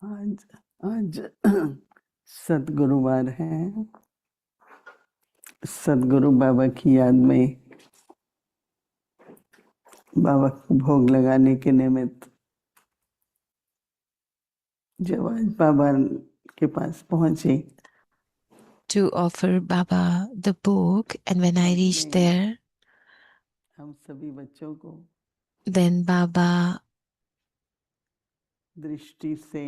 आज आज सद्गुरुवार है। सद्गुरु बाबा की याद में बाबा को भोग लगाने के निमित्त जब आज बाबा के पास पहुंचे to offer Baba the book, and when I reached there, हम सभी बच्चों को then Baba दृष्टि से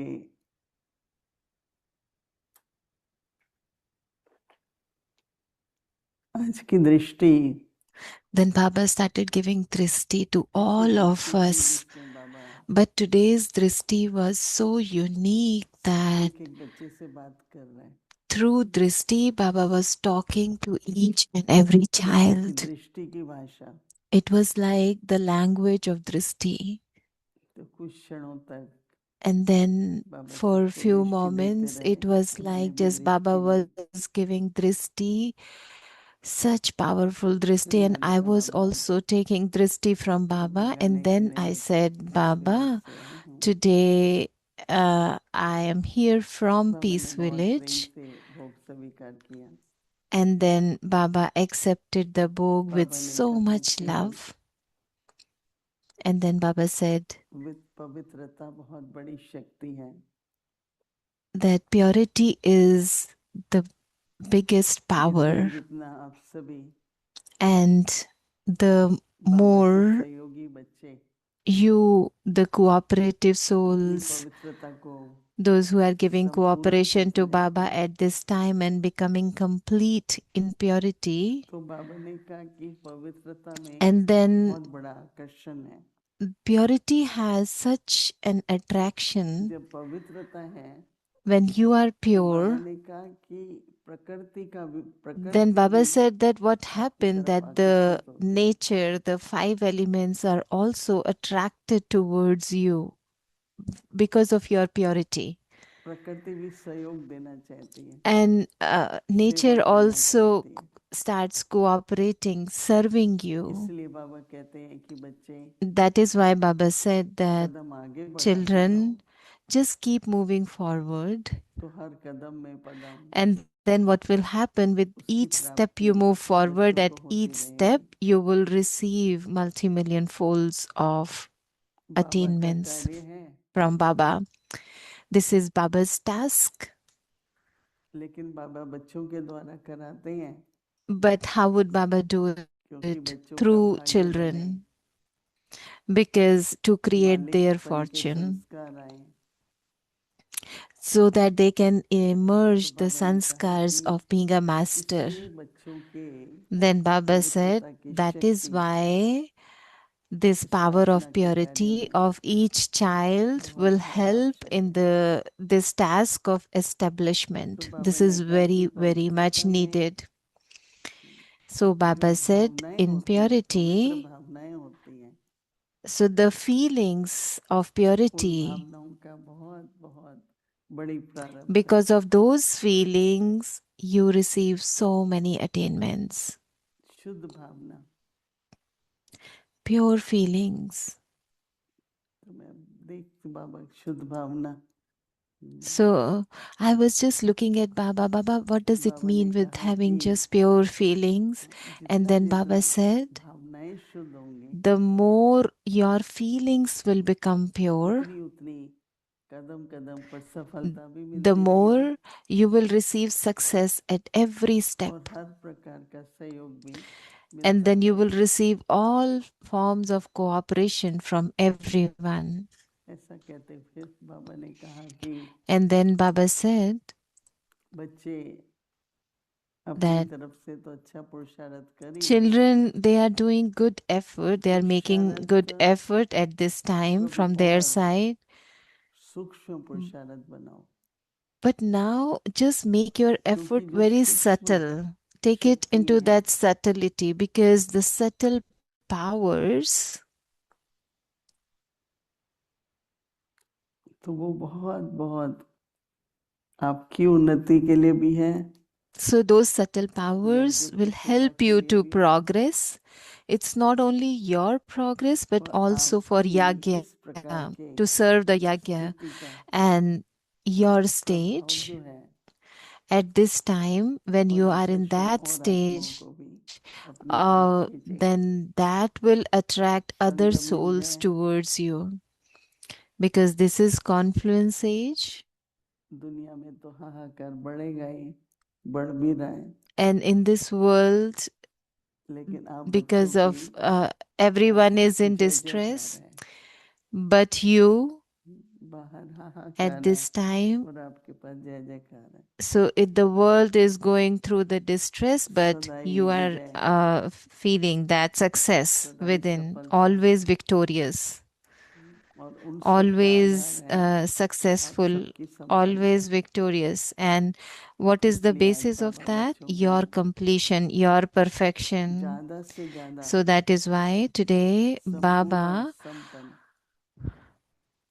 आज की दृष्टि then Baba started giving drishti to all of us. But today's drishti was so unique that एक बच्चे से बात कर रहे हैं। through drishti, Baba was talking to each and every child. दृष्टि की भाषा It was like the language of drishti. तो कुछ क्षणों तक And then Baba for a सबको few दृष्टि देते moments, रहे। it was उन्होंने like भी just Baba दृष्टि दी। was giving drishti, such powerful drishti, and मैंने I कहा was Baba also taking drishti from Baba. लगाने And के then I निमित्त said, आपके घर Baba, से आई हूँ। today I am here from बाबा ने Peace बहुत प्रेम Village. से भोग स्वीकार किया। And then Baba accepted the bhog with बाबा ने so कहा much कि love. And then Baba said पवित्रता बहुत बड़ी शक्ति है। that purity is the biggest power, जितना आप सभी and the बाबा के more सहयोगी बच्चे you, the cooperative अपनी souls, पवित्रता को those who are giving संपूर्ण cooperation करते to जाते Baba हैं, at this time and becoming complete in purity, तो बाबा ने कहा कि पवित्रता में and then बहुत बड़ा आकर्षण है। purity has such an attraction. जब पवित्रता है When you are तो बाबा pure, ने कहा कि प्रकृति का then प्रकृति Baba भी said that what आपकी happened, तरफ that the आकर्षित होती है। nature, the five elements are also attracted towards you because of your purity. प्रकृति भी सहयोग देना चाहती है, And सेवा nature करना also चाहती है। starts cooperating, serving you. इसलिए बाबा कहते हैं कि बच्चे That is why Baba said that कदम आगे बढ़ाते रहो, children, just keep moving forward. तो हर कदम में पदम And then what will happen with उसकी each step प्राप्ति you move forward, बच्चों को at होती each रहेगी। step you will receive multi-million folds of बाबा का attainments कार्य है, from Baba. This is Baba's task. लेकिन बाबा बच्चों के द्वारा कराते हैं, But how would Baba do क्योंकि it? बच्चों का Through भाग्य बने, children. Because to create their मालिकपन के fortune, संस्कार आए। so that they can तो emerge the बाबा ने कहा sanskars कि of being a master. इसलिए बच्चों के Then Baba said, पवित्रता की that is शक्ति why this power स्थापना of के कार्य purity में of each child will बहुत help आवश्यक in है। this task of तो establishment. बाबा This ने is कहा कि very much पवित्रता में needed. So जो Baba said, भावनाएं in होती हैं, पवित्र purity, भावनाएं होती हैं, so the feelings of उन purity, भावनाओं का बहुत बहुत बड़ी प्रारब्ध है। because of those feelings, you receive so many attainments. शुद्ध भावना, Pure feelings. तो मैं देखती बाबा शुद्ध भावना। So I was just looking at Baba. Baba, what does it बाबा ने mean with कहा having कि just pure feelings? And जितना then जितना Baba said, भावनाएं शुद्ध होंगी, the more your feelings will become pure, उतनी उतनी कदम कदम पर सफलता भी the मिलती रहेगी more you will receive success at every step. और हर प्रकार का सहयोग भी And मिलता then you will रहेगा। receive all forms of cooperation from everyone. ऐसा कहते फिर बाबा ने कहा कि And then Baba said बच्चे अपनी that तरफ से तो अच्छा पुरुषार्थ कर ही रहे हैं, children, they are doing good effort. They are making good effort at this time from their side. सूक्ष्म पुरुषार्थ बनाओ, But now just make your effort क्योंकि जो very सूक्ष्म subtle. Take it into शक्तियां हैं that subtlety, because the subtle powers, तो वो बहुत बहुत आपकी उन्नति के लिए भी है, so those subtle powers यज्ञ की will सेवा help के you लिए to भी है progress. It's not only your progress, but और also for आपकी yagya, इस प्रकार के to serve the yagya. स्थिति का And your प्रभाव stage, जो है at this time, when और you are in आकर्षण that और आत्माओं stage, को भी अपनी तरफ खींचेगा। then that will attract other संगम युग souls है, towards you. Because this is confluence age, दुनिया में तो हाहाकार बढ़ेगा ही, बढ़ भी रहा है, and in this world, लेकिन आप बच्चों because of की everyone is जय in जयकार distress, है, but you बाहर at हाहाकार है this time, और आपके पास जय जयकार है। so the world is going through the distress, but सदाई you are Vijay, feeling that success सदाई within, सफलता always victorious, और उन सब का आधार always है आप successful, सबकी संपन्नता। always victorious. And what is the इसलिए आज basis of बाबा that? बच्चों Your को completion, your perfection. ज्यादा से ज्यादा So that is why today संपूर्ण और Baba संपन्न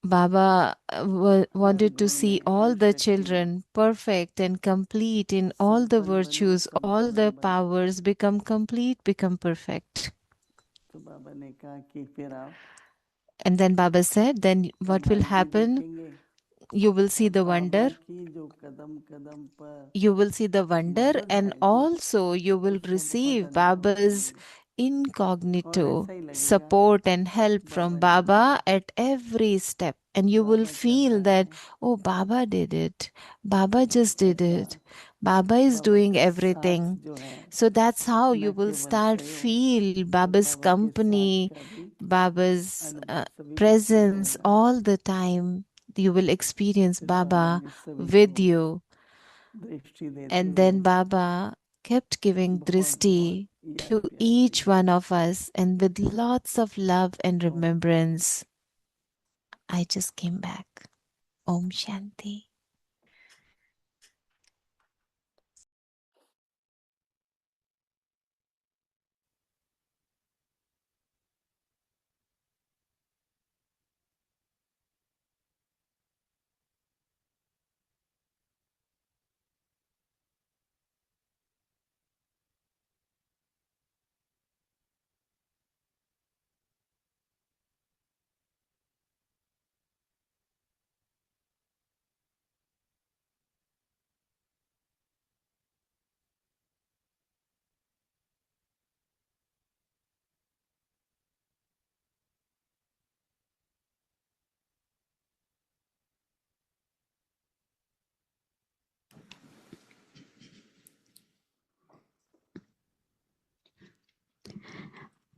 हर wanted to गुण see में, हर all the शक्ति में children perfect and complete in all the संपन्न बने, virtues, all संपूर्ण the बने। powers become complete, become perfect. तो बाबा ने कहा कि फिर आप And then Baba said, then what will कमाल भी happen? देखेंगे You will see और the बाबा wonder. की जो कदम कदम पर You will see the wonder, मदद and है also you will उसमें बहुत receive अनुभव Baba's करेंगे और incognito ऐसा ही लगेगा support and help from बाबा ने Baba किया, at every step. And you will बाबा कर feel रहा that, है, oh, Baba did it. Baba just did ऐसा it. Baba is Baba doing का साथ everything. जो है, So that's how न you will केवल start सहयोग feel और Baba's बाबा के साथ company, का भी Baba's अनुभव सभी बच्चों को presence होगा। all the time. You will experience फिर बाबा Baba ने सभी with को you. दृष्टि देते And हुए then Baba kept giving बहुत बहुत drishti याद to प्यार each दिया। one of us, and with lots of love and Om Shanti. remembrance. I just came back. Om Shanti.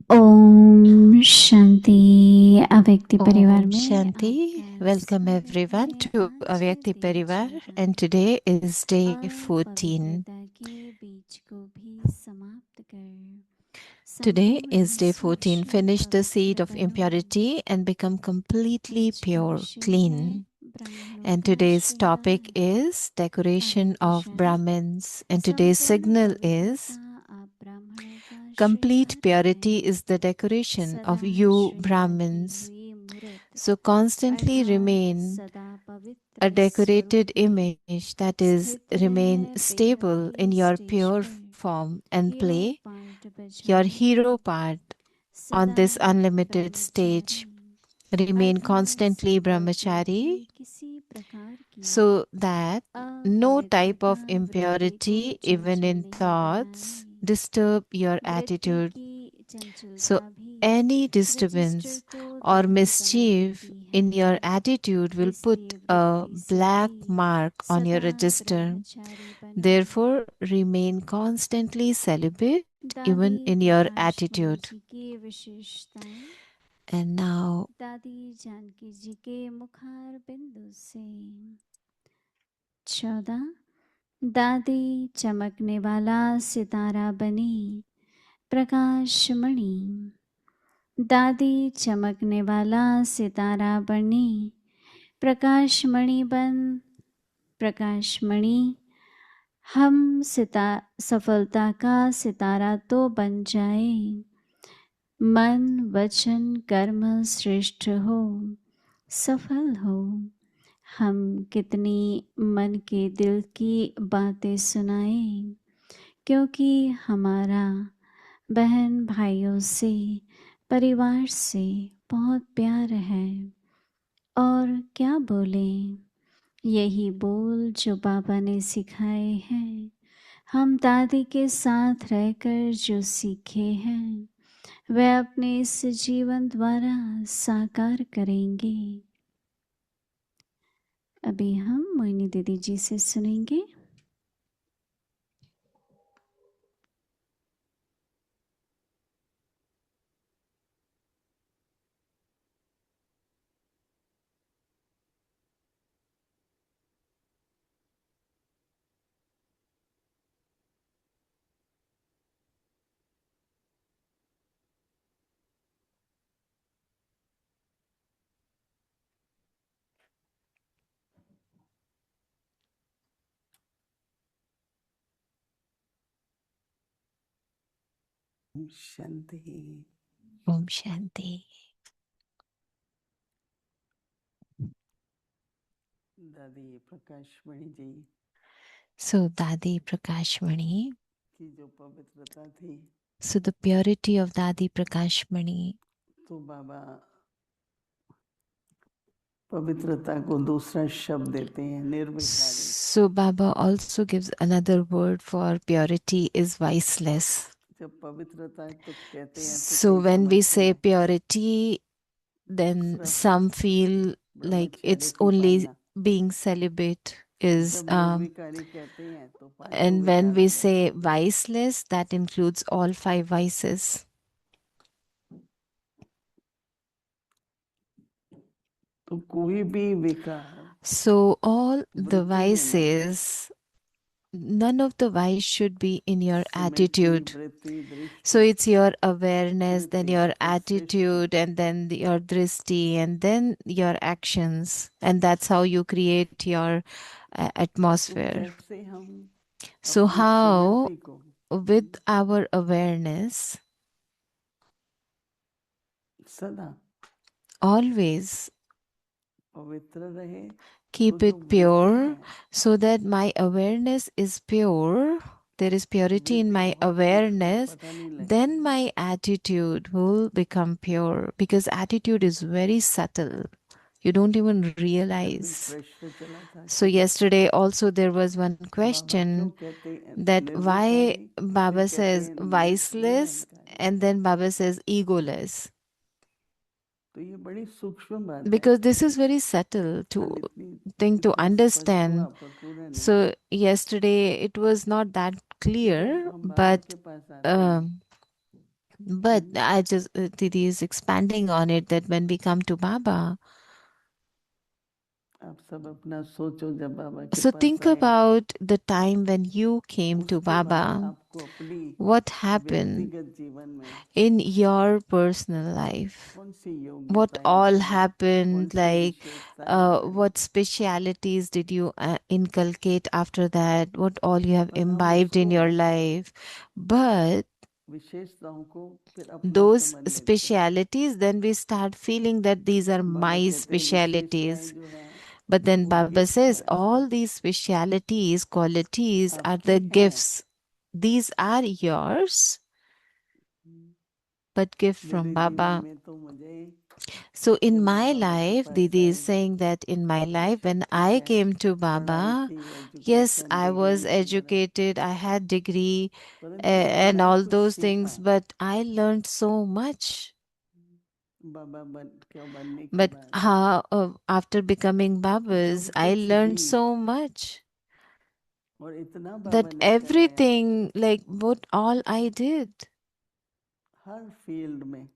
Om Shanti. अव्यक्ति परिवार Om में Shanti. आपका Welcome स्वागत everyone है। to आज है Avyakti दिन Parivar, 14 and today is day 14. अपवित्रता के बीज को भी समाप्त कर Today is संपूर्ण day 14. स्वच्छ Finish the seed पवित्र of बनो। impurity and become completely आज का pure, विषय है clean. ब्राह्मणों And का today's topic श्रृंगार। is decoration अव्यक्त of शरण Brahmins. And today's संपूर्ण signal पवित्रता is आप ब्राह्मणों का complete श्रृंगार purity है। is the decoration of सदा you श्रृंगार की Brahmins. हुई मूर्त So constantly अर्थात remain सदा a पवित्र स्वरूप decorated में image that is स्थित remain रह बेहद stable in he your stage pure पर form and hero play part your बजाए। hero part on सदा this unlimited Brahmachari stage. Remain अर्थात constantly संकल्प में brahmachari भी किसी प्रकार की so that no type अपवित्रता of वृत्ति को impurity, even चंचल in नहीं thoughts, बनाए। disturb your वृत्ति attitude. की So, चंचलता भी any रजिस्टर disturbance को or दागी बना mischief देती है। in your attitude will put इसलिए a वृत्ति से black भी mark on your सदा register. ब्रह्मचारी बनो। Therefore, remain constantly celibate even दादी in your Prakash Mani attitude. जी की विशेषताएं। And now, दादी जानकी जी के मुखार बिंदु से 14। दादी चमकने वाला सितारा बनी प्रकाश मणि। दादी चमकने वाला सितारा बनी प्रकाश मणि बन प्रकाश मणि। हम सफलता का सितारा तो बन जाए। मन वचन कर्म श्रेष्ठ हो सफल हो। हम कितनी मन के दिल की बातें सुनाएं, क्योंकि हमारा बहन भाइयों से परिवार से बहुत प्यार है। और क्या बोलें, यही बोल जो बाबा ने सिखाए हैं, हम दादी के साथ रहकर जो सीखे हैं, वह अपने इस जीवन द्वारा साकार करेंगे। अभी हम मोहिनी दीदी जी से सुनेंगे। शांति। Om Shanti. दादी प्रकाशमणि जी So Dadi Prakashmani, की जो पवित्रता थी, so the purity of Dadi Prakashmani, तो बाबा पवित्रता को दूसरा शब्द देते हैं, निर्विकारी। so Baba also gives another word for purity is viceless. जब पवित्रता तो कहते हैं तो So कई when we समझते say हैं purity, then सिर्फ some feel like it's ब्रह्मचार्य की only पालना। being celibate is जब निर्विकारी कहते हैं तो पांचों and when विकार we आ say जाते हैं। viceless, that includes all 5 vices. तो कोई भी विकार So all the वृत्ति में ना हो। vices, none of the vice should be in your Smriti, attitude. वृत्ति, So दृष्टि, it's your awareness, then Kriti, your फिर सृष्टि। attitude, and then your drishti, and then your actions. And that's how you create your तो atmosphere. कैसे हम So अपनी how, स्मृति को with our awareness, सदा always पवित्र रहे, keep वो जो it pure, वृत्ति है so that my awareness is pure, there is purity in वृत्ति my बहुत सूक्ष्म है, awareness, पता नहीं लगता। then my attitude will become pure, because attitude is very subtle. You don't even कल भी realize. प्रश्न चला था So कि yesterday also there was one बाबा क्यों question कहते हैं that why निर्विकारी, फिर Baba कहते says हैं viceless निरहंकारी। and then Baba says egoless. तो ये बड़ी सूक्ष्म बात है। Because this is very subtle to कल इतनी thing to इतना स्पष्ट understand. हुआ पर पूरा नहीं। So yesterday it was not that तो clear, जब हम बाबा के पास आते हैं, but I just Didi is expanding on it that when we come to Baba, आप सब अपना सोचो जब बाबा के so पास think आए, about the time when you came to उसके बाद Baba. आपको अपनी What happened व्यक्तिगत जीवन में in your personal life? कौन सी What योग्यताएं all थी, कौन happened? सी Like, विशेषताएं आई, what specialities did you inculcate after that? What all you have और हम imbibed in उसको your life? But विशेषताओं को फिर अपना those समझ लेते हैं। specialities, then we start feeling that these are Baba my कहते हैं specialities. विशेषताएं जो हैं But then वो Baba गिफ्ट says है, all these specialities, qualities are आपकी the हैं। gifts. These are yours, but gift from मेरे जीवन Baba. में तो मुझे So in जब मैं my बाबा के life, pass Didi is I, saying that in my life, when शिक्षा I है, came to पढ़ाई Baba, थी, yes, education, I was degree वगैरह, educated, I had degree परंतु मैंने and बहुत all कुछ those सीखा। things, but I learned so much. बाबा क्यों बनने के But बाद how, after becoming Babas, जो I कुछ learned भी, so much और इतना बाबा that ने कराया everything, like what all I did her field में।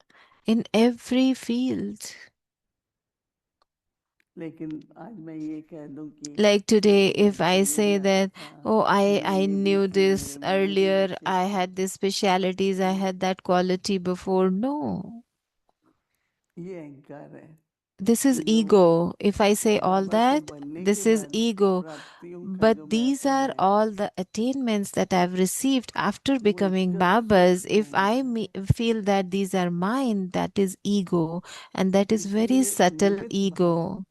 in every field. लेकिन आज मैं ये कह दूं कि Like today, मुझे ये if I समझ say नहीं आता that, था, oh, I मेरे ये भी knew थी, this मेरे में ये भी earlier, I विशेषता had थी, this specialities, I had that quality before. No, ये अहंकार है this कि is जो ego. If I say all बाबा के that, बनने this के is बाद ego. प्राप्तियों का But जो these महत्व are है, all the attainments that I've received after वो becoming इसका Babas. सूक्ष्म If I अंग है। feel that these are mine, that is ego, and that is very इसलिए subtle निमित्त भाव ego.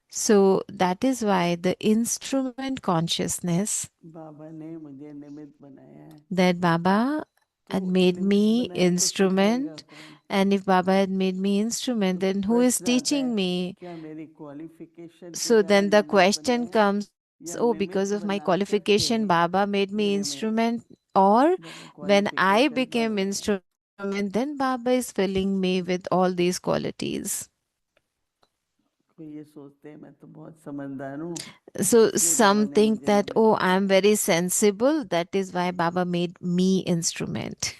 So that is why the instrument consciousness बाबा ने मुझे निमित्त बनाया है। that Baba तो had made निमित्त me बनाया तो सिखाएगा instrument, कौन? And if Baba had made me instrument, तो then who is प्रश्न आता है teaching me? क्या मेरी क्वालिफिकेशन के So कारण then the निमित्त बने question हैं comes, या oh, because निमित्त of my बना करके qualification, Baba made me मेरे में instrument, or वो when I क्वालिफिकेशन बढ़ became रहे हैं instrument, then Baba is filling me with all these qualities. कोई ये सोचते हैं मैं तो बहुत समझदार हूँ So इसलिए some बाबा ने think मुझे that, निमित्त oh, I am बनाया very sensible, that is why Baba made me instrument.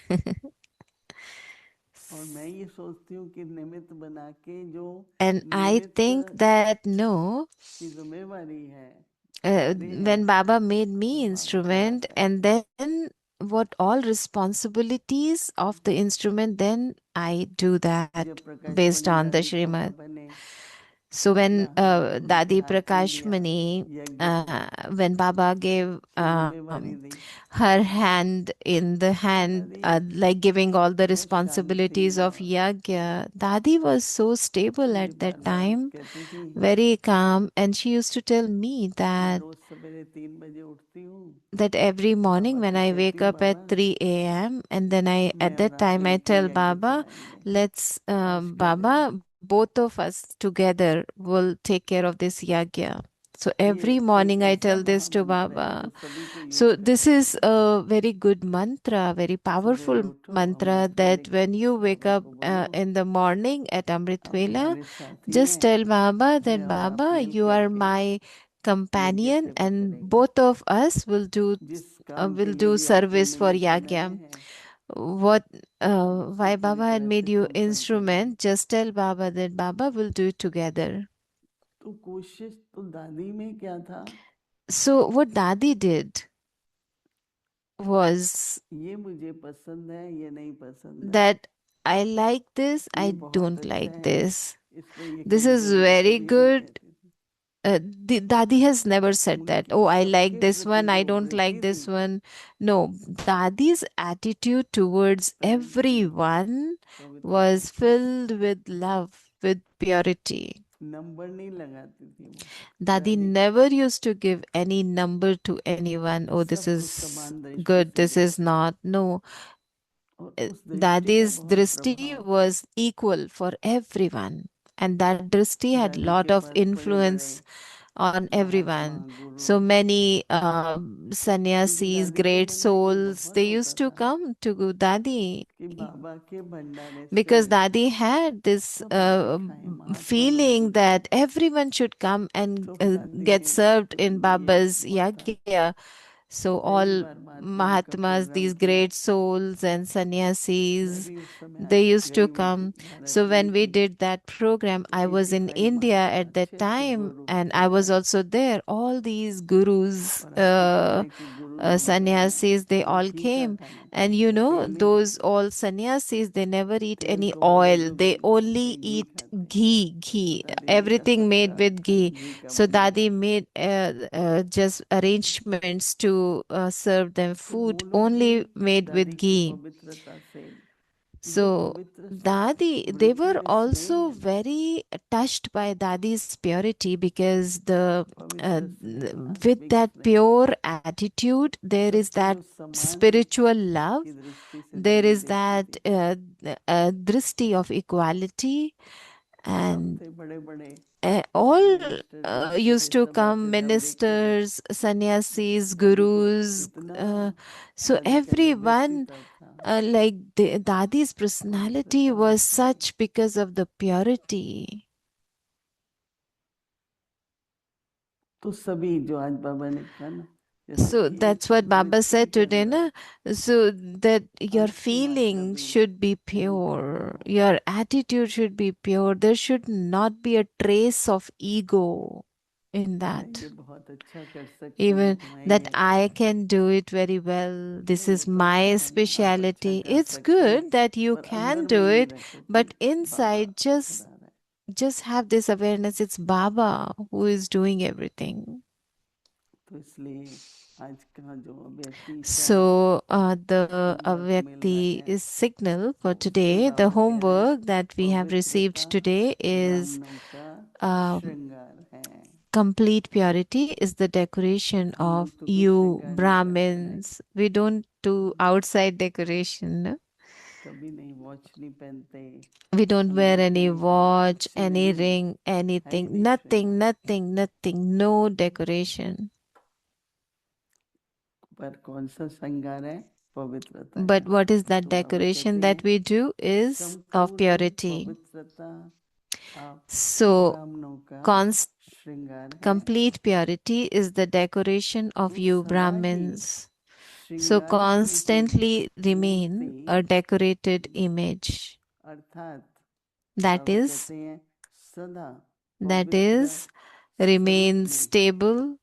और मैं ये सोचती हूँ कि निमित्त बना के जो And I निमित्त think that no, की जिम्मेवारी है when Baba made me वो बाबा instrument, चलाता है and then what all responsibilities of the instrument, then I do that जब प्रकाश based मणि on the दादी का Srimad. बाबा ने So when अपना उनके Dadi हाथ में Prakash दिया Mani, यज्ञ को when Baba gave की जिम्मेवारी दी her hand in the hand, दादी like giving all the बहुत शांत थी responsibilities of और Yagya, Dadi was so stable मुझे at that bar bar time, कहती थी very calm, and she used to tell me मैं that रोज सवेरे 3 बजे उठती हूँ every morning बाबा when से I कहती wake हूँ up at Baba 3 a.m. and then मैं at और that आप time I मिलके tell यज्ञ Baba, चलाएंगे let's आज के दिन Baba, both of us together will take care of this yagya. So ये every एक morning I ऐसा tell this to महामंत्र है जो Baba. सभी को यूज So this करना is चाहिए a very good mantra, very सवेरे powerful उठो mantra, अमृत वेले that when you wake Baba up को बोलो in the morning at Amrit आप Vela, हमारे साथी just हैं tell Baba मैं that और आप Baba, मिल you are करके my यज्ञ companion, सेवा and करेंगे both of us जिस काम के will लिए do भी आप लोग service for निमित्त बनाए yagya. हैं What हम उसको why पूरी Baba had तरह made से you संपन्न करेंगे instrument, just tell Baba that Baba will do it together. तो कोशिश तो दादी में क्या था So what Dadi did was ये मुझे पसंद है ये नहीं पसंद है that I like this, ये I बहुत don't अच्छा like है this. इसमें ये This is कमजोरी है very कभी नहीं good. कहती थी Dadi has never said that, उनकी oh, I like सबके this प्रति one, I जो don't like वृत्ति थी this one. No, Dadi's attitude towards प्रेम से थी everyone पवित्रता was थी filled with love, with purity. Number नहीं लगाती थी वो Dadi दादी never used to give any number to anyone. Oh, this सबको is समान दृष्टि good, से this is देखती थी not. No, और उस दृष्टि का Dadi's बहुत drishti प्रभाव था was equal for everyone. And that drishti had दादी के lot of पास बड़े बड़े influence on Mahatma everyone. Guru So many क्योंकि sannyasis, दादी को great मन में ये souls, बहुत they होता used to था come to Dadi कि बाबा के भंडारे से because Dadi had this सब आके खाएं महात्मा लोग भी feeling खाएं that everyone should come and तो दादी get के served in मन में ये Baba's बहुत था yagya. So पहली all बार महात्माओं का Mahatmas, प्रोग्राम these किया great souls and मैं sannyasis, भी उस समय they used to गई हुई थी come. भारत So गई when we थी did that program, तो I was in इतने सारे India महात्मा at that अच्छे अच्छे time, गुरु and I सब was आए also there. All these gurus, और आपको पता है कि गुरु लोगों का sannyasis, they वो all घी का came. खाना And खाते हैं तेल नहीं those खाते all sannyasis, they never eat तेल any तो बड़ा oil. जो भी They only खाते हैं घी eat खाते हैं ghee, दादी ने कहा everything made सबका with खाना ghee. घी का So बनेगा Dadi made just arrangements to serve them तो वो food लोग भी only made दादी with की ghee. पवित्रता से जो So पवित्र Dadi, they वृत्ति were में स्नेह also है very touched by Dadi's purity, because पवित्र स्नेह with आत्मिक that स्नेह pure attitude, there is सबको that जो समान spiritual love, की दृष्टि से there दादी is देखती that थी drishti of equality, सब and थे बड़े बड़े all मिनिस्टर जो आते थे used to सब come, आते थे हम देखते थे ministers, sannyasis, दादी को gurus. इतना So दादी का जो everyone, व्यक्तित्व था like Dadi's personality पवित्रता was से such because of the purity. तो सभी जो आज बाबा ने कहा ना जैसे So कि that's what Baba वृत्ति said के today, अंदर na? So that your अंश मात्र feeling भी should be अहंकार न pure, हो your attitude should be pure. There should not be a trace of ego in कि मैं that. ये बहुत अच्छा कर सकती Even हूँ मैं that ये I can do it very well. This नहीं is वो तो अच्छा my है ना आप अच्छा speciality. कर It's सकते हैं good that you पर can अंदर में do ये it, रखो कि but बाबा inside करा just रहा है just have this awareness. It's Baba who is doing everything. तो इसलिए आज का जो व्यक्ति इशारा So the होमवर्क मिल रहा Avyakti है is signal for तो उसमें today. The बाबा कह रहे हैं homework that we have पवित्रता received today is ब्राह्मणों का um, श्रृंगार है complete purity is the decoration हम of लोग तो कोई you श्रृंगार नहीं करते right Brahmins. We don't do outside decoration. No? कभी नहीं, वॉच नहीं पहनते, We don't wear अंगूठी any नहीं पहनते, watch, कुछ any नहीं, ring, है कि anything, नहीं nothing, श्रृंगार? nothing, nothing, no decoration. पर कौन सा श्रृंगार है? पवित्रता But का। what is that तो बाबा decoration कहते that हैं we do is of संपूर्ण purity. पवित्रता आप So, ब्राह्मणों का const श्रृंगार है। complete purity is the decoration of तो you सदा ही Brahmins. So श्रृंगार की हुई constantly remain Murthy, a decorated image. अर्थात That बाबा is, कहते हैं सदा that पवित्र is, स्वरूप remain में stable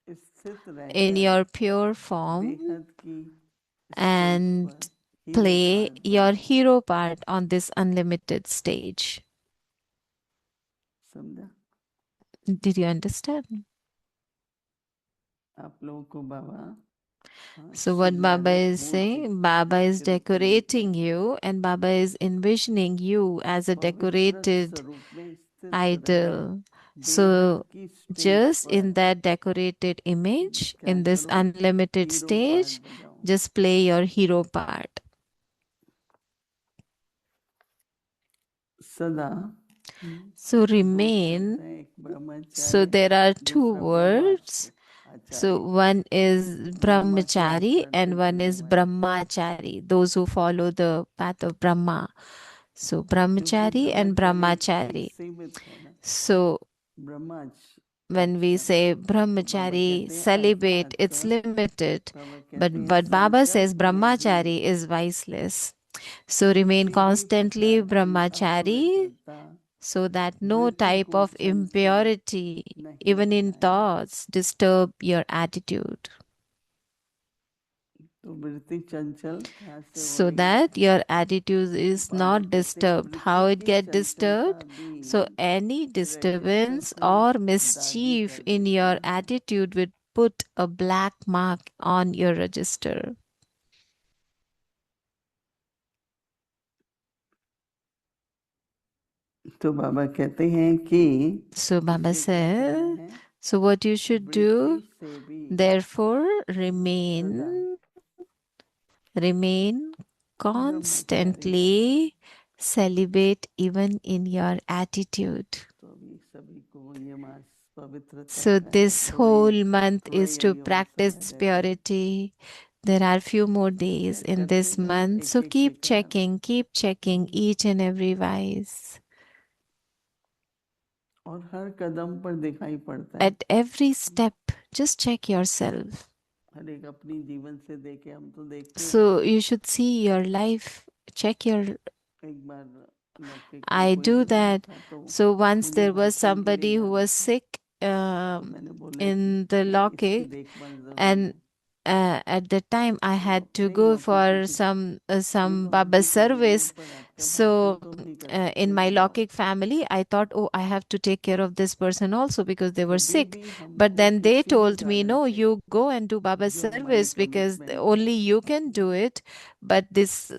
स्थित in रहकर your pure form बेहद की स्टेज and पर हीरो play पार्ट your बजाओ। hero part on this unlimited stage. समझा? Did you understand? आप लोगों को बाबा So, what Baba श्रृंगारित is Murthy saying, Baba is के रूप में लेते decorating हैं, you, and Baba is envisioning you as a पवित्र decorated स्वरूप में स्थित रहकर idol. बेहद So, की स्टेज just in पर that decorated image, क्या in this करो? unlimited हीरो पार्ट stage, बजाओ। just play your hero part. सदा So, दो remain. शब्द हैं, एक So, ब्रह्मचार्य, there are two दूसरा words. So, ब्रह्माचार्य। one is Brahma के brahmachari आचरण पे and one चलने is वाले, brahmachari, those who follow the path of Brahma. So, क्योंकि brahmachari and ब्रह्मचार्य एक brahmachari. सीमित है ना, So, when we ब्रह्माचार्य। say तो बाबा brahmachari, कहते हैं celibate, अर्थात, it's limited. बाबा But, कहते हैं but Baba says संकल्प में भी brahmachari is viceless. So, remain किसी भी constantly प्रकार की brahmachari अपवित्रता so that no वृत्ति type को of चंचल impurity, नहीं even in बनाए। thoughts, disturb your attitude. तो वृत्ति चंचल कहाँ से हो So रही है? that your attitude तो is बाबा not कहते हैं disturbed. How वृत्ति it की get चंचलता disturbed? भी So any रजिस्टर disturbance को or दागी mischief कर in देता your है। attitude will put a black mark on your register. तो बाबा कहते हैं कि So Baba इसे क्या करना said, है? so what you should वृत्ति do, से भी therefore सदा remain ब्रह्मचारी रहो। constantly celibate even in your attitude. तो अभी सभी को ये मास पवित्रता So का है, this whole month थोड़ा is to यही और practice समय रहता है। purity. There are few more days check in करते this जाओ month. एक So एक keep शिकायत, checking each and every wise. और हर कदम पर दिखाई पड़ता है। At every step, just check yourself. हर एक अपनी जीवन से देखे, हम तो देखते हैं। So you should see your life, check your. एक बार लौकिक में I कोई do बीमार that. था तो So once मुझे there was दर्शन के लिए somebody who जाना was था, sick तो मैंने बोला कि in the इसकी Lokik, देखभाल जरूरी and है। at the time I तो had to नहीं go लौकिक में for कुछ, ये some तो Baba नजदीक है, मेरे service. ऊपर आपका दर्शन So तो नहीं कर in सकते, my तो जाओ। Lokik family, I thought, oh, I have to take care of this person also because they were कभी sick. भी But हमको then they किसी भी told me, कारण no, से you go and do Baba जो हमारे service because कमिटमेंट है, only you can do it. But this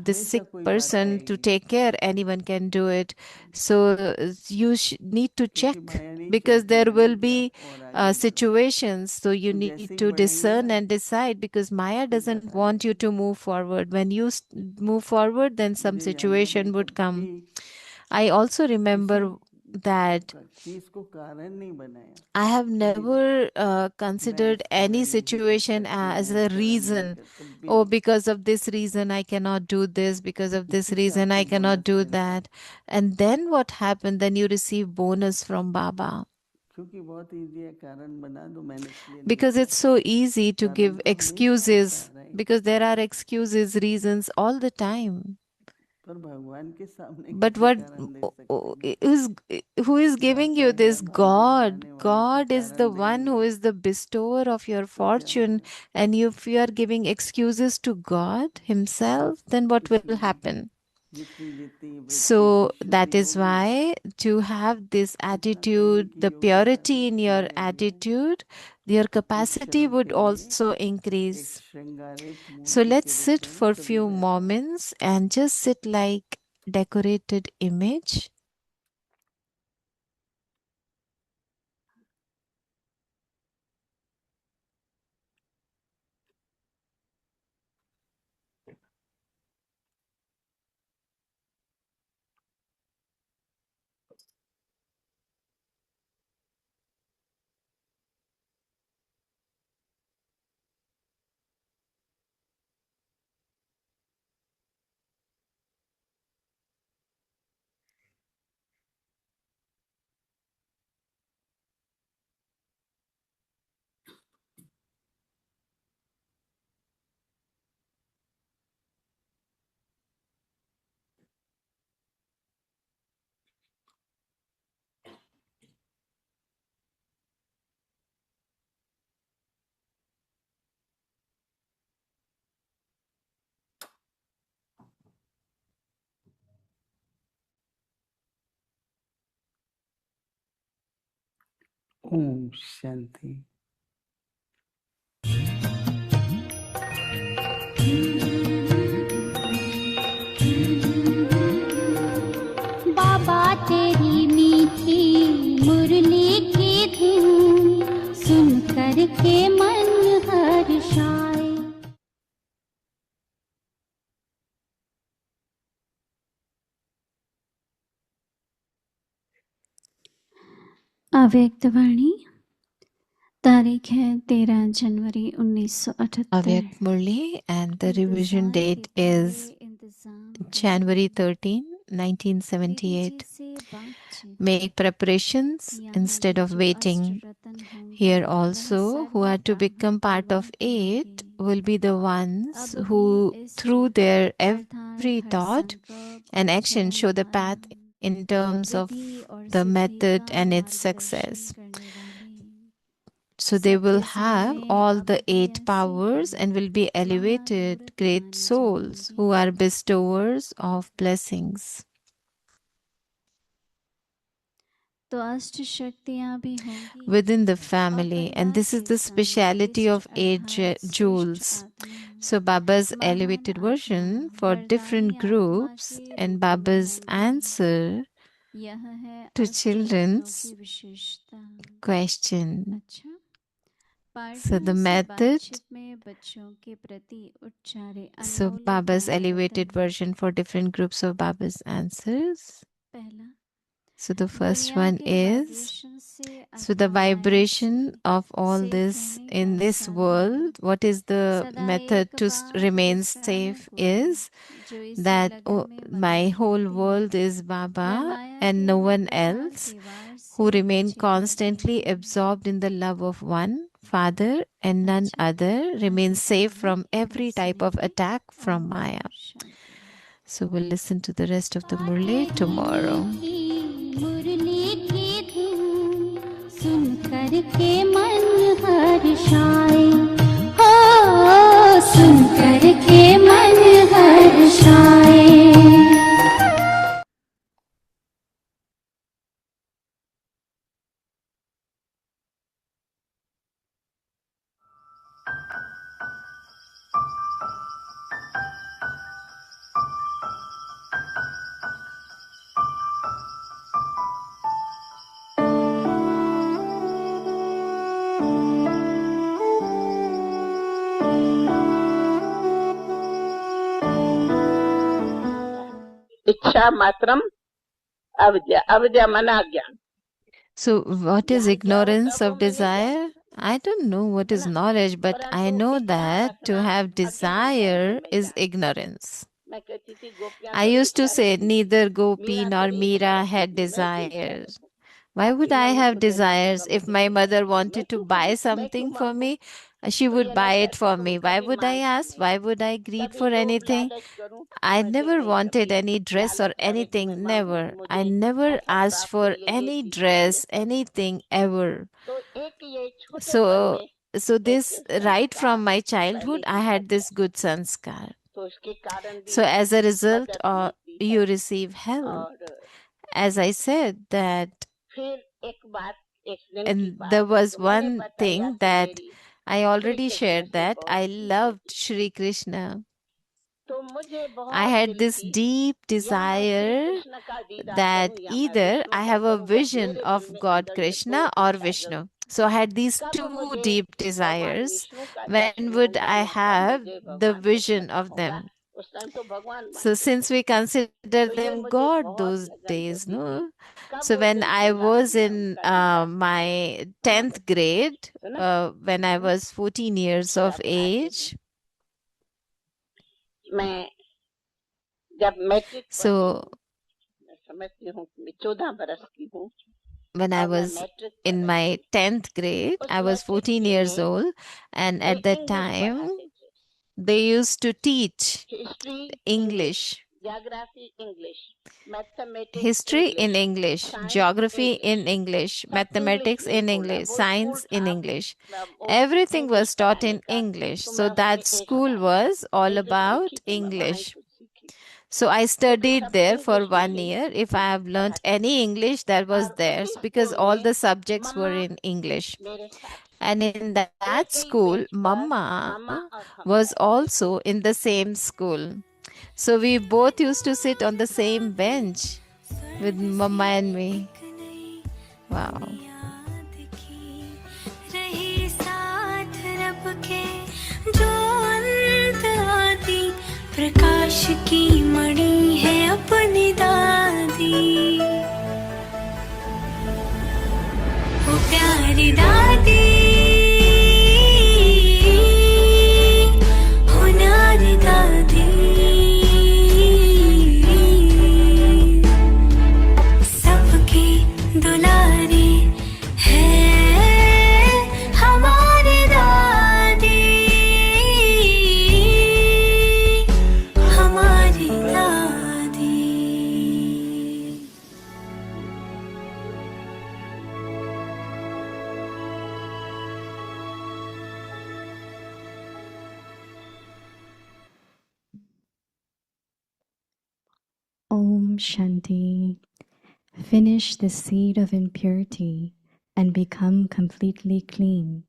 this हमेशा sick कोई बात person to आएगी, take care, anyone can do it. So you need to क्योंकि check माया नहीं because चाहती there है ना will कि be आप और आगे बढ़ो। situations. So you तो need जैसे ही to बढ़ेंगे discern ना, and decide because Maya कोई doesn't बात आ want you जाएगी। to move forward. When you move forward, then some मुझे याद है, हम situation would come. कभी I also किसी remember that चीज को कारण नहीं बनाया I have कि never मैं considered इस any कारण नहीं कर situation सकती, as मैं इस a कारण नहीं reason. कर, कभी Oh, नहीं। because of this reason, I cannot do this. Because of this इसी से reason, आपको I cannot बोनस do मिलता है, that. And then what happened? Then you receive bonus from Baba. क्योंकि बहुत इजी है, कारण बना दो, मैंने इसलिए नहीं Because किया। it's so easy to कारण give तो हमेशा होता excuses. है, right? Because there are excuses, reasons all the time. पर भगवान के सामने But कैसे what कारण दे सकते हैं? is who is giving दाता you है, this? भाग्य God. बनाने वाले तो God is the कारण one who देंगे, is the bestower of your तो क्या fortune. होगा? And if you are giving excuses to God Himself, then what will इसलिए happen? जितनी जितनी वृत्ति की So that शुद्धि is होगी, why to have this जितना करने attitude, की the योग्यता purity in your बढ़ेगी, attitude, your तो कुछ capacity क्षणों would के लिए also एक increase. श्रृंगारित So मूर्ति के let's रूप sit में for सभी few रहना है। moments and just sit like decorated image. Om Shanti. बाबा तेरी मीठी मुरली की धुन सुन कर के मन हर्षाए। अव्यक्तवाणी तारीख है 13 जनवरी 1978। Avyak Murli, and the revision date is January 13, 1978. Make preparations instead of waiting. Here also, who are to become part of it will be the ones who, through their every thought and action, show the path in terms of the method and its success. So they will have all the 8 powers and will be elevated great souls who are bestowers of blessings. तो अष्ट शक्तियां भी होंगी Within the family, and this is the speciality of 8 jewels. So Baba's elevated version for different groups and Baba's answer यह है to अष्ट children's रत्नों की विशेषता। question. अच्छा, So the पार्टनर से method, बातचीत में बच्चों के प्रति उच्चारे so अनमोल Baba's ज्ञान elevated Ratan. version for different groups of Baba's answers. पहला, So the first दुनिया one के is, वाइब्रेशन से so the अथवा माया vibration से of all safe this रहने in का this साधन world, what is the सदा method एक to बात remain दोहराना safe हुआ is जो इस that लगन में my मगन whole रहते world हैं is वह Baba माया and के no हर one प्रकार else, के वार who से remain बचे रहते constantly हैं। absorbed in the love of one Father and none अच्छा, other, remain आगे safe कहानी from every type of सुनेंगे। attack from Om Maya. Shanti. So we'll listen to the rest of the Murli तेरी tomorrow. मीठी मुरली की धुन सुन कर के मन हर्षाए। हो सुन कर के मन हर्षाए। इच्छा मात्रम अविद्या, अविद्या मना ज्ञान। So, what is ignorance of desire? I don't know what is knowledge, but I know that to have desire is ignorance. I used to say neither Gopi nor Meera had desires. Why would I have desires? If my mother wanted to buy something for me, she would buy it for me. Why would I ask? Why would I greed for anything? I never wanted any dress or anything, never. I never asked for any dress, anything ever. So this right from my childhood, I had this good sanskar. So as a result, you receive help. As I said that, and there was one thing that I already shared, that I loved Shri Krishna. I had this deep desire that either I have a vision of God Krishna or Vishnu. So I had these 2 deep desires. When would I have the vision of them? So since we consider them God those days, no? So when I was in my 10th grade, when I was 14 years of age, so when I was in my 10th grade, I was 14 years old, and at that time they used to teach English, history in English, geography in English, mathematics in English, science in English. Everything was taught in English. So that school was all about English. So I studied there for 1 year. If I have learnt any English, that was theirs because all the subjects were in English. And in that school, Mama was also in the same school. So we both used to sit on the same bench with Mama and me. Wow. रहे साथ रब के जो अंत आदि प्रकाश की मणि है अपनी दादी वो प्यारी दादी होनारी दादी सबकी दुलारी है हमारी दादी हमारी दादी Om Shanti. Finish the seed of impurity and become completely clean,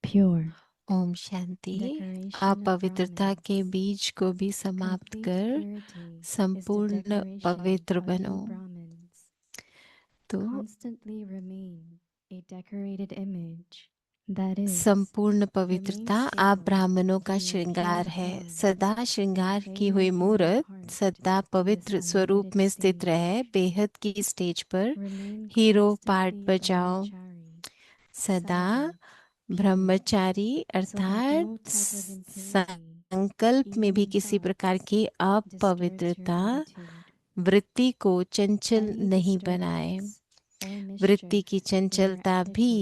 pure. Om Shanti. Declaration आप of पवित्रता के Brahmins. बीज को भी समाप्त Complete कर purity is the संपूर्ण declaration पवित्र of बनो। true Brahmins. तो Constantly remain a decorated image, that is, संपूर्ण पवित्रता आप ब्राह्मणों का श्रृंगार है। सदा श्रृंगार की हुई मूर्त सदा पवित्र स्वरूप में स्थित रहे। बेहद की स्टेज पर remain हीरो पार्ट constantly बजाओ। brahmachari, सदा sadhu, ब्रह्मचारी so that अर्थात no type of impurity, संकल्प में भी even किसी thought, प्रकार की disturbs your अपवित्रता attitude. वृत्ति को चंचल Any नहीं बनाए। disturbance or वृत्ति mischief की in your चंचलता attitude भी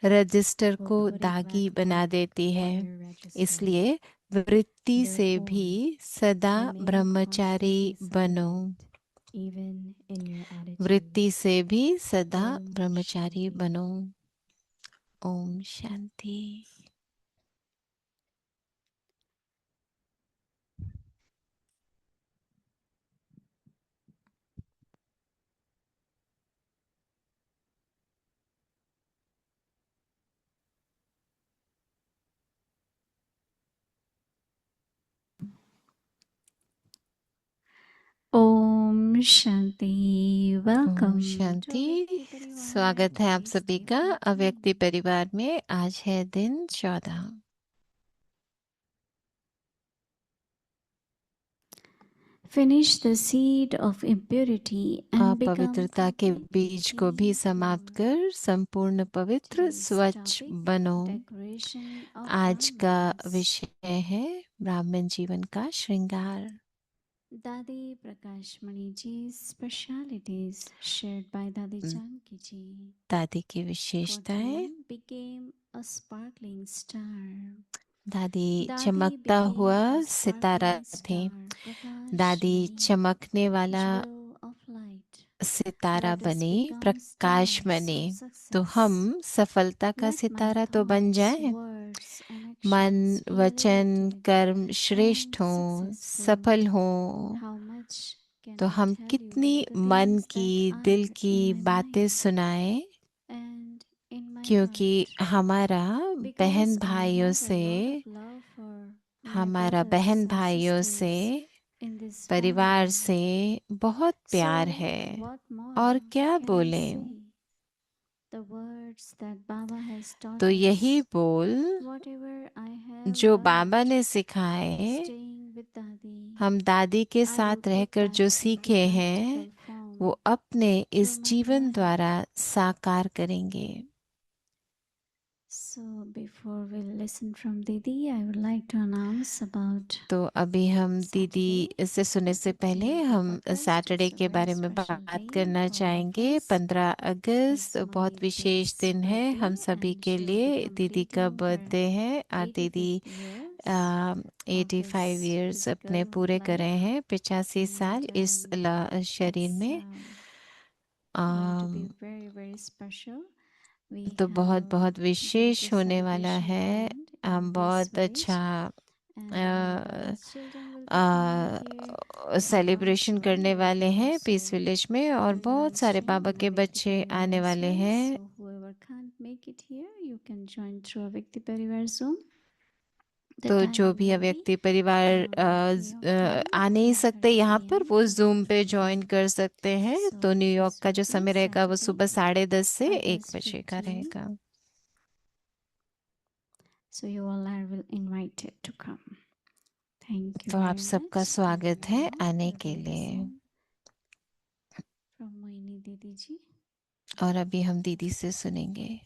रजिस्टर will को put a दागी black बना mark देती है। on your register. इसलिए वृत्ति से Therefore, भी सदा remain ब्रह्मचारी constantly बनो। silent, even in your attitude. वृत्ति से भी सदा Om ब्रह्मचारी Shanti. बनो। ओम शांति। ओम शांति। ओम वेलकम शांति। स्वागत है आप सभी का अव्यक्ति परिवार में। आज है दिन 14। Finish the seed of impurity and आप बिकम पवित्रता के बीज को भी समाप्त कर संपूर्ण पवित्र स्वच्छ बनो। आज का विषय है ब्राह्मण जीवन का श्रृंगार। दादी प्रकाश Mani ji specialities shared by दादी जानकी जी। दादी की विशेषताएं। became a sparkling star. दादी दादी चमकता became हुआ a सितारा sparkling थे। star, प्रकाश दादी मणि, चमकने वाला jewel of light. Sitara Let us बने, become प्रकाश stars बने। of तो success. हम सफलता का Let my सितारा तो बन thoughts, जाएं। words and मन, actions be वचन, elevated कर्म श्रेष्ठ and हों, successful. सफल हों। How much can तो I हम tell कितनी you the मन things की, that दिल are की in my बातें mind सुनाएं, and in my क्योंकि heart? हमारा Because बहन I भाइयों have a से lot of love for my हमारा brothers बहन and भाइयों से sisters in this परिवार family. से बहुत प्यार So है। what more और क्या can I बोलें? say? The words that Baba has taught तो यही us, बोल whatever I have जो learned, बाबा ने सिखाए, staying with Dadi, हम दादी के I will साथ put रहकर that जो into सीखे हैं practical form वो अपने इस through my जीवन life. द्वारा साकार करेंगे। So before we listen from Didi, I would like to announce about तो अभी हम दीदी इससे सुनने से पहले हम सैटरडे के बारे में बात करना चाहेंगे। 15 अगस्त बहुत विशेष दिन है हम सभी के लिए। दीदी का बर्थडे है और दीदी 85 इयर्स अपने पूरे करे हैं। 85 साल इस शरीर में। तो बहुत बहुत विशेष होने वाला है। हम बहुत अच्छा सेलिब्रेशन करने वाले हैं पीस विलेज में, और we बहुत live सारे stream बाबा in के Avyakti बच्चे Parivar आने as वाले well. हैं। So whoever can't make it here, you can join through Avyakti Parivar Zoom. The तो जो timing भी will be अव्यक्ति परिवार New York time, आ नहीं सकते 4:30 यहाँ पर, p.m. वो to जूम पे 5:30 ज्वाइन p.m. कर सकते हैं। तो So न्यूयॉर्क this का will जो be समय रहेगा वो Saturday, सुबह 10:30 से 1 August बजे का 15. रहेगा। So you all are will invited to come. Thank you तो आप very सबका much. स्वागत And है now आने we के will लिए। listen from Moini Didi ji. और अभी हम दीदी से सुनेंगे।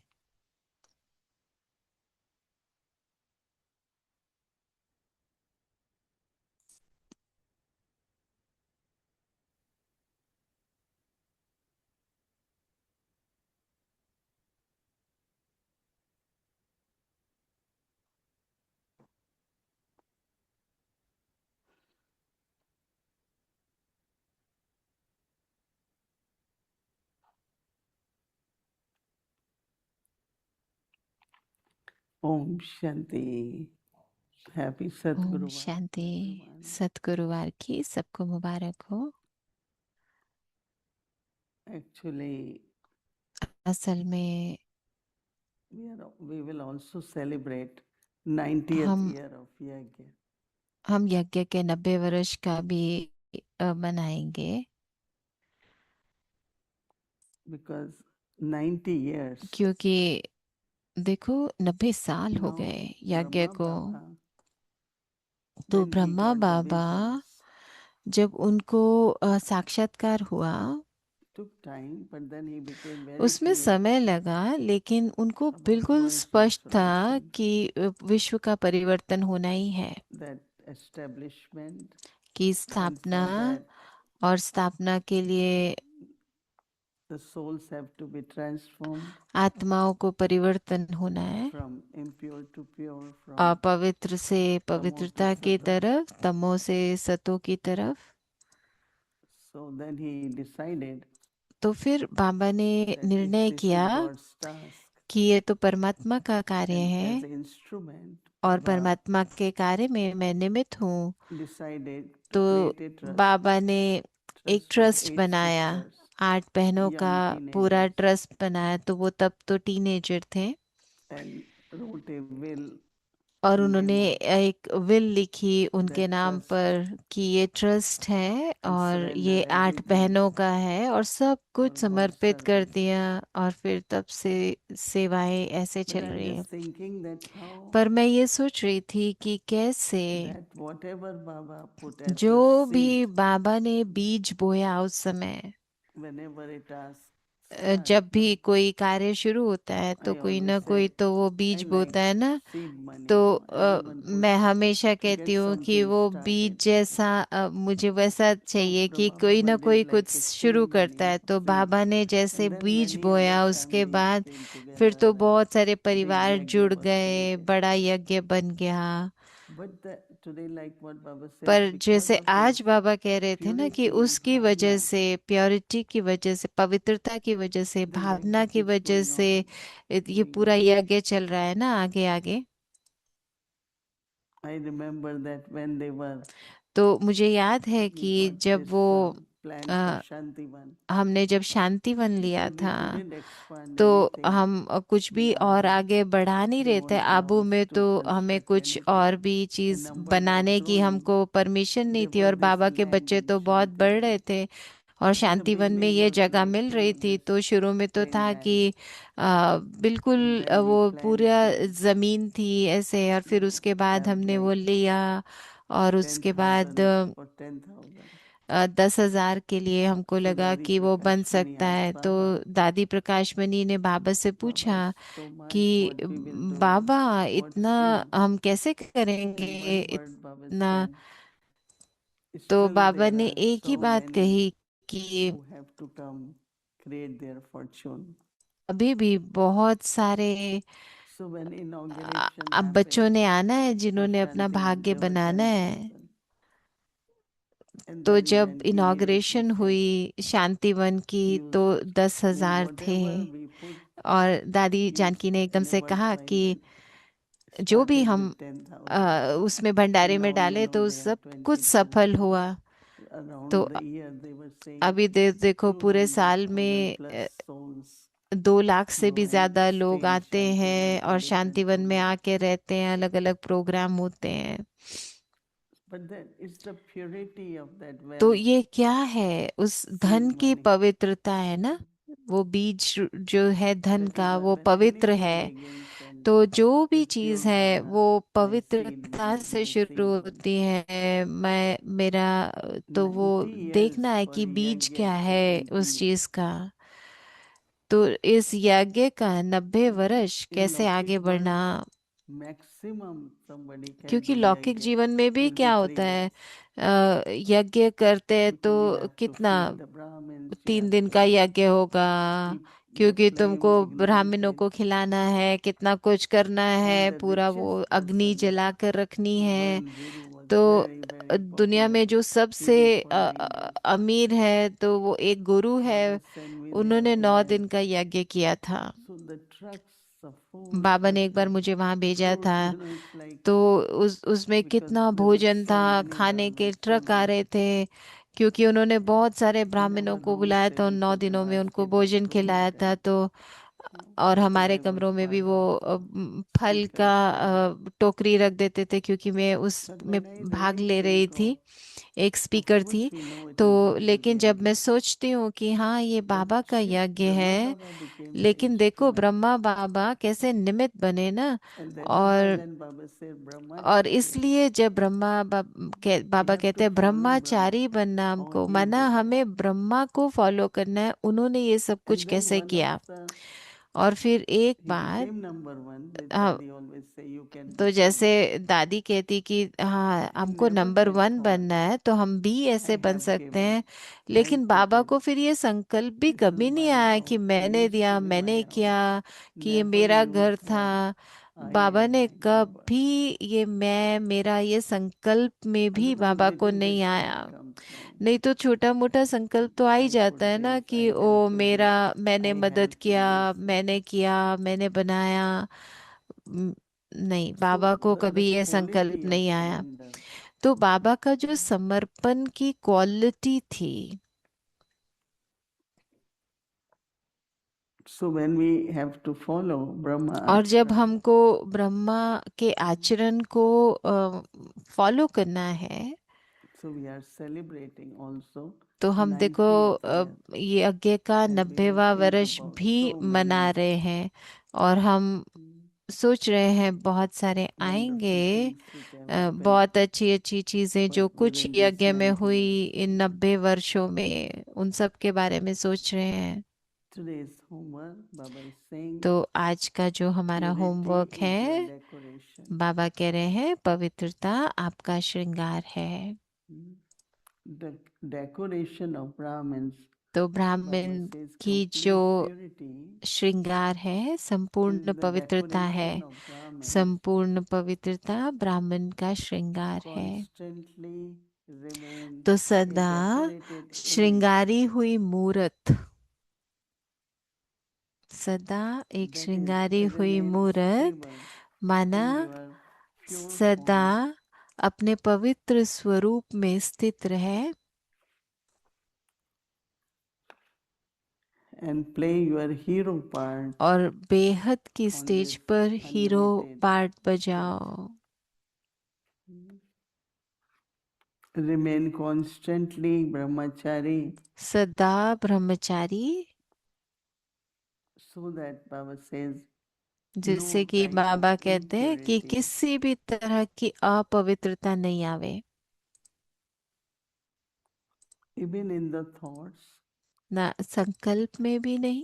ओम शांति। हैप्पी ओम सतगुरुवार शांति। everyone. सतगुरुवार की सबको मुबारक हो। Actually, असल में we will also celebrate 90th हम year of यज्ञ। हम यज्ञ के 90 वर्ष का भी मनाएंगे, Because 90 years क्योंकि देखो 90 साल हो now गए यज्ञ Brahma को। Baba, तो when he Brahma got the Baba visions, जब उनको साक्षात्कार हुआ, took time, but then he became very उसमें clear समय लगा, लेकिन उनको about बिल्कुल world स्पष्ट था transformation, कि विश्व का परिवर्तन होना ही है, that establishment, कि and स्थापना, for that और स्थापना के लिए the souls have to be transformed आत्माओं को परिवर्तन होना है, from impure to pure, from अपवित्र से tamo to पवित्रता की sattva. तरफ, तमो से सतो की तरफ। So then he decided तो फिर बाबा ने that if निर्णय this is किया God's task, कि ये तो परमात्मा का कार्य and है, as an instrument, और Baba परमात्मा के कार्य में मैं निमित्त हूँ। decided to तो create a trust, बाबा ने एक trust of ट्रस्ट 8 बनाया, sisters, 8 बहनों का young पूरा teenagers, ट्रस्ट बनाया। तो वो तब तो टीनेजर थे, and wrote a will और in उन्होंने name of एक विल लिखी उनके that नाम trust पर कि ये ट्रस्ट है, and और ये surrender 8 everything बहनों का है, और सब for कुछ God's समर्पित कर service. दिया। और फिर तब से सेवाएं ऐसे But चल I'm रही हैं। just thinking that how पर मैं ये सोच रही थी कि कैसे that whatever Baba put as जो the भी seed, बाबा ने बीज बोया उस समय, whenever a task start, जब भी कोई कार्य शुरू होता है तो I कोई always ना कोई say तो वो I बीज like बोता है ना। seed money. तो Everyone put मैं हमेशा to कहती get हूँ कि something वो started. बीज जैसा मुझे वैसा So चाहिए कि Brahma कोई Baba ना did कोई like कुछ a शुरू seed करता money है। तो seed, बाबा ने जैसे and then बीज many बोया, other उसके families बाद came फिर together तो and बहुत सारे big परिवार yajna जुड़ was गए, created. बड़ा यज्ञ बन गया। But today, like what Baba said, पर because जैसे of his आज बाबा कह रहे थे ना कि purity and उसकी वजह bhavna, से, प्योरिटी की वजह से, पवित्रता की वजह से, the भावना yajna की keeps वजह going से on, ये going पूरा on. यज्ञ चल रहा है ना आगे आगे। I remember that when they were तो मुझे याद है we कि got जब this वो plan for अ, Shantivan, हमने जब शांतिवन लिया because we था, couldn't expand तो anything हम कुछ in भी और Abu. आगे बढ़ा नहीं They रहे थे। won't allow आबू us में to तो हमें construct कुछ और anything. भी The चीज number was बनाने की growing. हमको परमिशन नहीं There थी, was और this बाबा के land बच्चे in तो बहुत बढ़ Shantivan. रहे थे, और In the शांतिवन में beginning ये was जगह like, मिल रही थी। just तो शुरू में तो plain था कि land. बिल्कुल And then we वो planned पूरा to जमीन थी ऐसे, और फिर उसके बाद have हमने वो like लिया, और उसके बाद 10,000 for 10,000. 10,000 के लिए हमको So लगा Dadi कि वो बन Prakash Mani सकता है। asked तो Baba, दादी प्रकाश मणि ने बाबा से Baba, पूछा so much, कि what we will do, Baba what इतना still? हम कैसे And करेंगे one word Baba इतना। said, तो still बाबा there ने are एक ही so बात many कही कि who have to come create their fortune. अभी भी बहुत सारे So when inauguration अब बच्चों happened ने आना है for जिन्होंने अपना Shantivan, भाग्य there were बनाना है। 10,000. And तो that is जब when immediately इनॉग्रेशन said, हुई शांतिवन की तो use 10,000 थे, whatever we put, और दादी use जानकी ने एकदम से never कहा कि minded. जो भी Started हम with 10,000. उसमें भंडारे And में now you डाले know तो there are सब कुछ 22. सफल हुआ। तो around the year they were saying अभी देखो पूरे साल 200,000 में plus souls 2 लाख से go भी and ज्यादा stay लोग in आते Shantivan हैं for और different शांतिवन में programs. आके रहते हैं, अलग अलग प्रोग्राम होते हैं। But that is the purity of that तो wealth. ये क्या है? उस धन Seed की money. पवित्रता है ना, वो बीज जो है धन That is का, why वो when पवित्र anybody है। begins and तो जो भी with चीज pure है bhava, वो my seed पवित्रता money, से my शुरू seed money. होती है। मैं मेरा तो वो 90 देखना years है for कि बीज yajna क्या to है उस complete. चीज का। तो इस यज्ञ का 90 वर्ष In कैसे आगे Laukik बढ़ना, world, maximum somebody can क्योंकि do लौकिक yajna जीवन में भी क्या 2 to 3 होता है, days. यज्ञ करते हैं Because you तो have to कितना, feed the Brahmins, you 3 दिन have का to यज्ञ होगा, keep the क्योंकि flame तुमको ब्राह्मणों ignited. को खिलाना है, कितना कुछ करना है, And the पूरा वो richest अग्नि person, जला कर रखनी है। Bhavan Guru, was तो very, very दुनिया popular. में जो He सबसे did for 9 days. अमीर है तो वो एक गुरु है, Baba sent me there उन्होंने 9 twice. दिन का यज्ञ किया था। So the trucks of food, बाबा ने trucks एक बार of मुझे वहां भेजा था, fruits, it's like, तो उसमें because कितना there were भोजन so था, many खाने के Brahmins, so ट्रक आ many. रहे थे, क्योंकि उन्होंने बहुत सारे In ब्राह्मणों our को room बुलाया था, उन 9 services, a दिनों में उनको basket of भोजन खिलाया fruit था। and तो और people हमारे I was कमरों में भी part वो of फल speakers का there. टोकरी रख देते थे, क्योंकि मैं उस But में when I भाग really ले रही think थी, of एक स्पीकर थी। course we know it तो is Baba लेकिन जब मैं Yajna. सोचती हूँ कि हाँ ये But बाबा का shift यज्ञ Brahma है, Baba became the लेकिन देखो instrument. ब्रह्मा बाबा कैसे निमित्त बने ना। And that is why और when Baba said और Brahmacharya, इसलिए जब we बाबा have कहते to हैं follow Brahma, ब्रह्मचारी बनना how हमको, he माना did. हमें ब्रह्मा को फॉलो करना है, उन्होंने ये सब कुछ And then कैसे one of किया। the, और फिर एक he bar became number 1. That हाँ, Dadi always say you can तो become. जैसे दादी कहती कि हाँ He हमको never नंबर that 1 thought, बनना है, तो हम भी I ऐसे बन have सकते given, हैं। I लेकिन put बाबा it. को फिर ये संकल्प भी This is कभी नहीं my आया कि house. It मैंने used to दिया, be मैंने my किया, house. कि ये Never मेरा you घर thought था। I बाबा and ने my Baba. कभी ये मैं मेरा ये संकल्प में भी Otherwise, बाबा को little नहीं bit आया। thought comes from, नहीं तो छोटा मोटा संकल्प तो आ ही I जाता put है ना, this, कि I ओ help in मेरा, this, मैंने I मदद help in किया, this. मैंने किया, मैंने बनाया। नहीं, बाबा So को the कभी ये संकल्प quality of नहीं आया। surrender. तो बाबा का जो समर्पण की क्वालिटी थी, So when we have to follow Brahma और जब ashram, हमको ब्रह्मा के आचरण को फॉलो करना है, so we are celebrating also तो हम देखो 90th year, ये यज्ञ का and we 90वां think वर्ष about भी so मना many रहे हैं। और हम सोच रहे हैं बहुत सारे wonderful आएंगे, things which have happened बहुत अच्छी अच्छी चीजें जो कुछ within this यज्ञ में 90 हुई years. इन 90 वर्षों में, उन सब के बारे में सोच रहे हैं। Today's homework, Baba is saying, तो आज का जो हमारा purity होमवर्क is your है, decoration. बाबा कह रहे हैं पवित्रता आपका श्रृंगार है। The decoration of Brahmins, तो Baba ब्राह्मण says, की complete जो purity श्रृंगार है, संपूर्ण is the पवित्रता है। decoration of Brahmins. संपूर्ण पवित्रता ब्राह्मण का श्रृंगार है। Constantly remain तो a सदा decorated image. श्रृंगारी हुई मूरत, सदा एक That is, श्रृंगारी हुई remain मूरत, stable माना in your pure सदा form अपने पवित्र स्वरूप में स्थित रहे, and play your hero part और बेहद की on स्टेज this पर हीरो unlimited पार्ट stage. बजाओ। Remain constantly brahmachari सदा ब्रह्मचारी, so that Baba says, जिससे no कि type बाबा of कहते हैं कि impurity. किसी भी तरह की अपवित्रता नहीं आवे, Even in the thoughts, ना संकल्प में भी नहीं,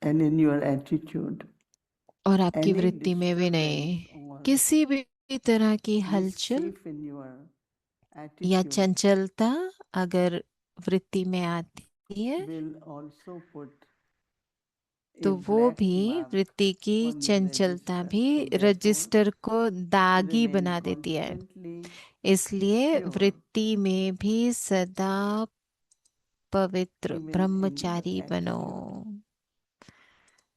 and in your attitude. और आपकी Any वृत्ति में भी नहीं। disturbance or किसी भी तरह की हलचल mischief in your या attitude चंचलता अगर वृत्ति में आती है, will also put a तो वो black भी mark वृत्ति की on your चंचलता register. भी So therefore, रजिस्टर को दागी remain बना देती है। constantly इसलिए pure वृत्ति में भी सदा पवित्र even in your ब्रह्मचारी बनो। attitude.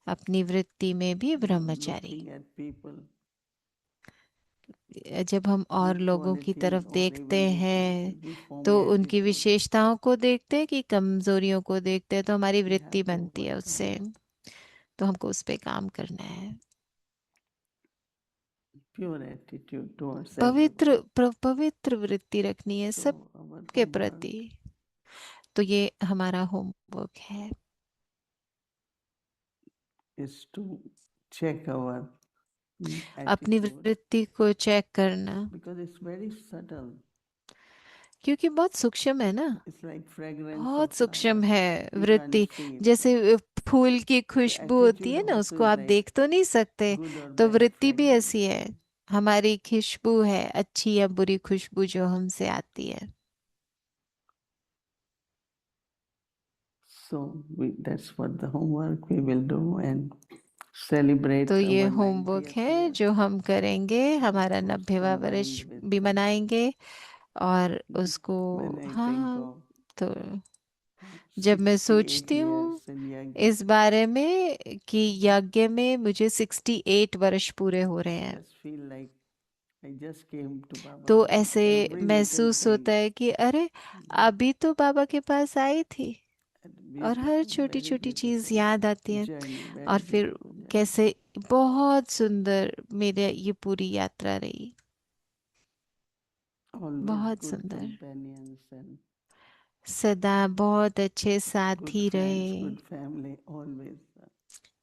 अपनी वृत्ति में भी ब्रह्मचारी। looking at people जब हम और good लोगों की qualities तरफ or देखते even हैं weaknesses, we form तो an उनकी attitude. विशेषताओं को देखते हैं कि कमजोरियों को देखते हैं, तो हमारी We वृत्ति have to बनती है overcome उससे। it. तो हमको उस पे काम करना है। Pure attitude towards पवित्र everyone. पवित्र वृत्ति रखनी है So सबके our homework प्रति। तो ये हमारा होमवर्क है, is to check our अपनी attitude वृत्ति को चेक करना, because it's very subtle. क्योंकि बहुत सूक्ष्म है ना, It's like fragrance बहुत of सूक्ष्म flower. है You can't वृत्ति। see it. जैसे फूल की खुशबू होती है attitude ना, also उसको is आप like देख तो नहीं सकते, good or तो bad वृत्ति भी fragrance. ऐसी है। हमारी खुशबू है, अच्छी या बुरी खुशबू जो हमसे आती है। So that's what the homework we will do and celebrate तो ये our होमवर्क 90th है year. जो हम करेंगे, हमारा Of course, 90वां वर्ष combined with भी मनाएंगे। और उसको when I think हाँ, of तो जब मैं 68 सोचती हूँ years in Yagya, इस बारे में कि यज्ञ में मुझे 68 वर्ष पूरे हो रहे हैं, just feel like I just came to Baba. तो Because ऐसे every little महसूस thing, होता है कि अरे अभी तो बाबा के पास आई थी, और हर beautiful, छोटी very छोटी चीज beautiful याद आती है। journey, very और फिर beautiful journey. कैसे बहुत सुंदर मेरे ये पूरी यात्रा रही, Always बहुत good सुंदर। companions and सदा बहुत अच्छे good साथी friends, रहे, good family, always.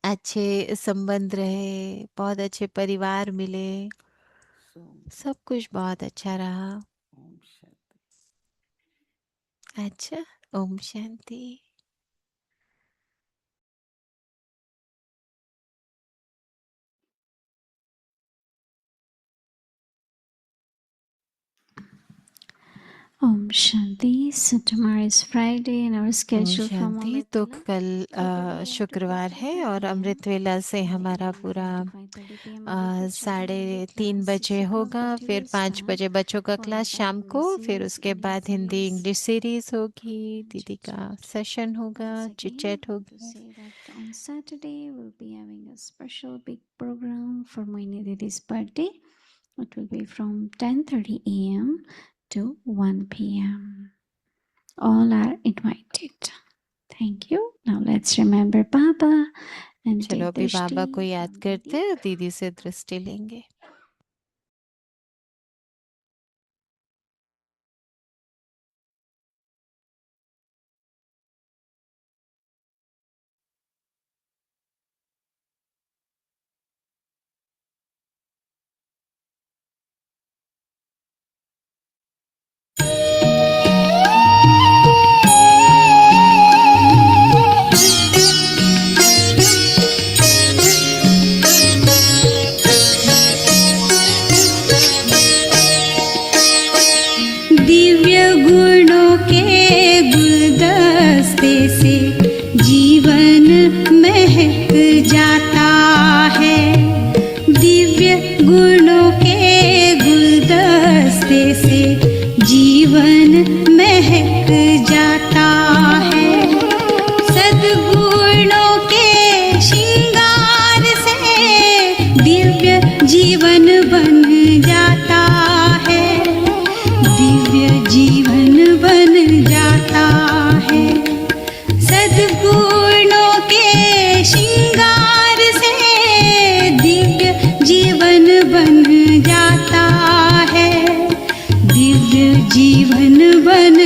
अच्छे संबंध रहे, बहुत अच्छे परिवार मिले, So, सब कुछ बहुत अच्छा रहा। Om Shanti. अच्छा, Om Shanti. Om Shanti. So tomorrow is Friday and our Om schedule from Shanti. Amrit तो Vela, कल 3:30 AM to शुक्रवार है 4:30 और PM, अमृत वेला से and हमारा in पूरा 5:30 PM Amrit Chakra 3:30 class, 6 बजे o'clock होगा, bhakti फिर will 5 start, बजे बच्चों का followed क्लास by शाम को, English फिर series, उसके English बाद हिंदी series, इंग्लिश सीरीज होगी, and दीदी chit का chat. सेशन होगा, Once chit again, chat to होगा। say that on Saturday we'll be having a special big program for Moini Didi's birthday. It will be from 10:30 AM to 1 PM. All are invited. Thank you. Now let's remember Baba and चलो take अभी बाबा drishti को याद from करते Didi. हैं, दीदी से दृष्टि लेंगे। दिव्य गुणों के गुलदस्ते से जीवन महक जाता है। दिव्य गुणों के गुलदस्ते से जीवन महक जाता है। सद्गुणों के श्रृंगार से दिव्य जीवन बन जाता है। दिव्य जीवन बन जाता है। सद्गुणों के श्रृंगार से दिव्य जीवन बन जाता है। दिव्य जीवन बन